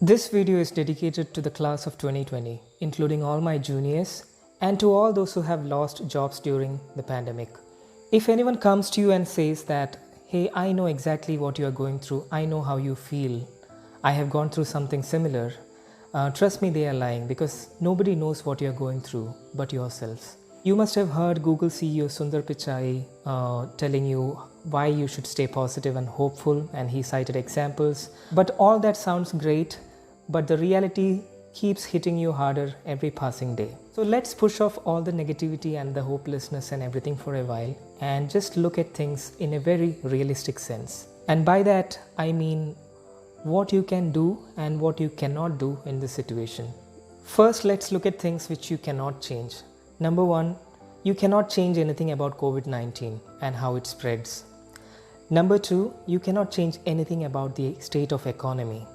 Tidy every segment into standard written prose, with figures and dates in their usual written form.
This video is dedicated to the class of 2020, including all my juniors and to all those who have lost jobs during the pandemic. If anyone comes to you and says that, hey, I know exactly what you are going through, I know how you feel, I have gone through something similar, trust me, they are lying, because nobody knows what you are going through but yourselves. You must have heard Google CEO Sundar Pichai telling you why you should stay positive and hopeful, and he cited examples. But all that sounds great, but the reality keeps hitting you harder every passing day. So let's push off all the negativity and the hopelessness and everything for a while and just look at things in a very realistic sense. And by that, I mean what you can do and what you cannot do in this situation. First, let's look at things which you cannot change. Number one, you cannot change anything about Covid-19 and how it spreads. Number two, you cannot change anything about the state of economy.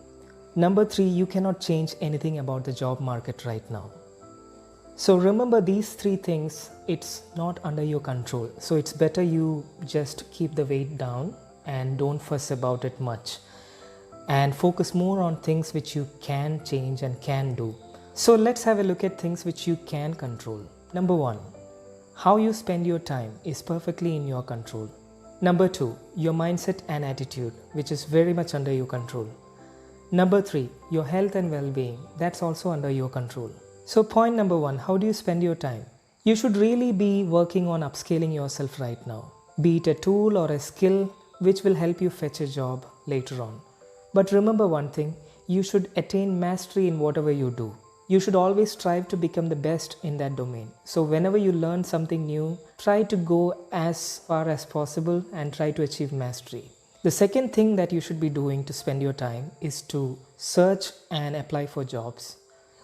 Number three, you cannot change anything about the job market right now. So remember these three things, it's not under your control. So it's better you just keep the weight down and don't fuss about it much. And focus more on things which you can change and can do. So let's have a look at things which you can control. Number one, how you spend your time is perfectly in your control. Number two, your mindset and attitude, which is very much under your control. Number three, your health and well-being, that's also under your control. So point number one, how do you spend your time? You should really be working on upscaling yourself right now, be it a tool or a skill which will help you fetch a job later on. But remember one thing, you should attain mastery in whatever you do. You should always strive to become the best in that domain. So whenever you learn something new, try to go as far as possible and try to achieve mastery. The second thing that you should be doing to spend your time is to search and apply for jobs.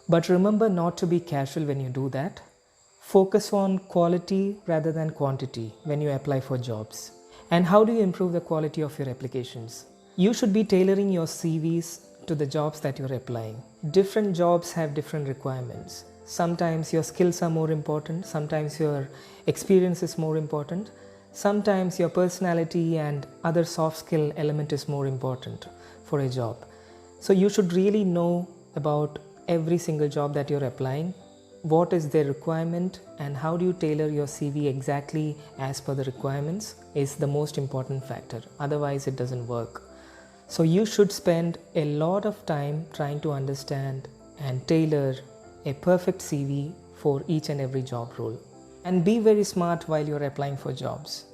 But remember not to be casual when you do that. Focus on quality rather than quantity when you apply for jobs. And how do you improve the quality of your applications? You should be tailoring your CVs to the jobs that you're applying. Different jobs have different requirements. Sometimes your skills are more important, sometimes your experience is more important. Sometimes your personality and other soft skill element is more important for a job. So you should really know about every single job that you're applying, what is their requirement, and how do you tailor your CV exactly as per the requirements is the most important factor. Otherwise it doesn't work. So you should spend a lot of time trying to understand and tailor a perfect CV for each and every job role. And be very smart while you're applying for jobs.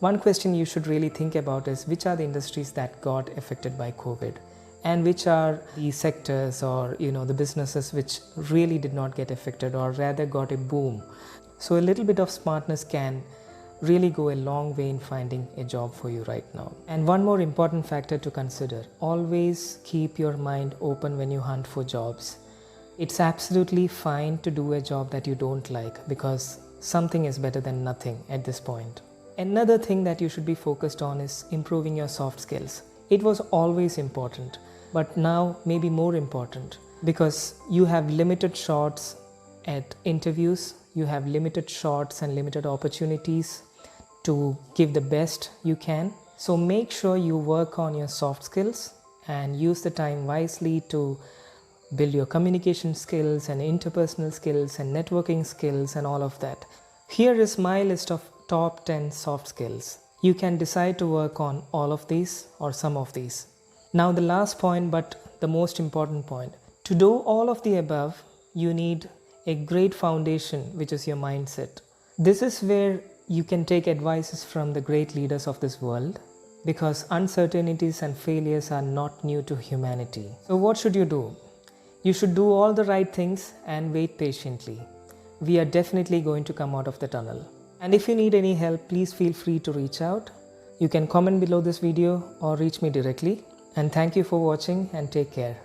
One question you should really think about is which are the industries that got affected by COVID and which are the sectors or the businesses which really did not get affected or rather got a boom. So a little bit of smartness can really go a long way in finding a job for you right now. And one more important factor to consider, always keep your mind open when you hunt for jobs. It's absolutely fine to do a job that you don't like because something is better than nothing at this point. Another thing that you should be focused on is improving your soft skills. It was always important, but now maybe more important because you have limited shots at interviews, you have limited shots and limited opportunities to give the best you can. So make sure you work on your soft skills and use the time wisely to build your communication skills and interpersonal skills and networking skills and all of that. Here is my list of top 10 soft skills. You can decide to work on all of these or some of these. Now the last point, but the most important point. To do all of the above, you need a great foundation, which is your mindset. This is where you can take advices from the great leaders of this world because uncertainties and failures are not new to humanity. So what should you do? You should do all the right things and wait patiently. We are definitely going to come out of the tunnel. And if you need any help, please feel free to reach out. You can comment below this video or reach me directly. And thank you for watching and take care.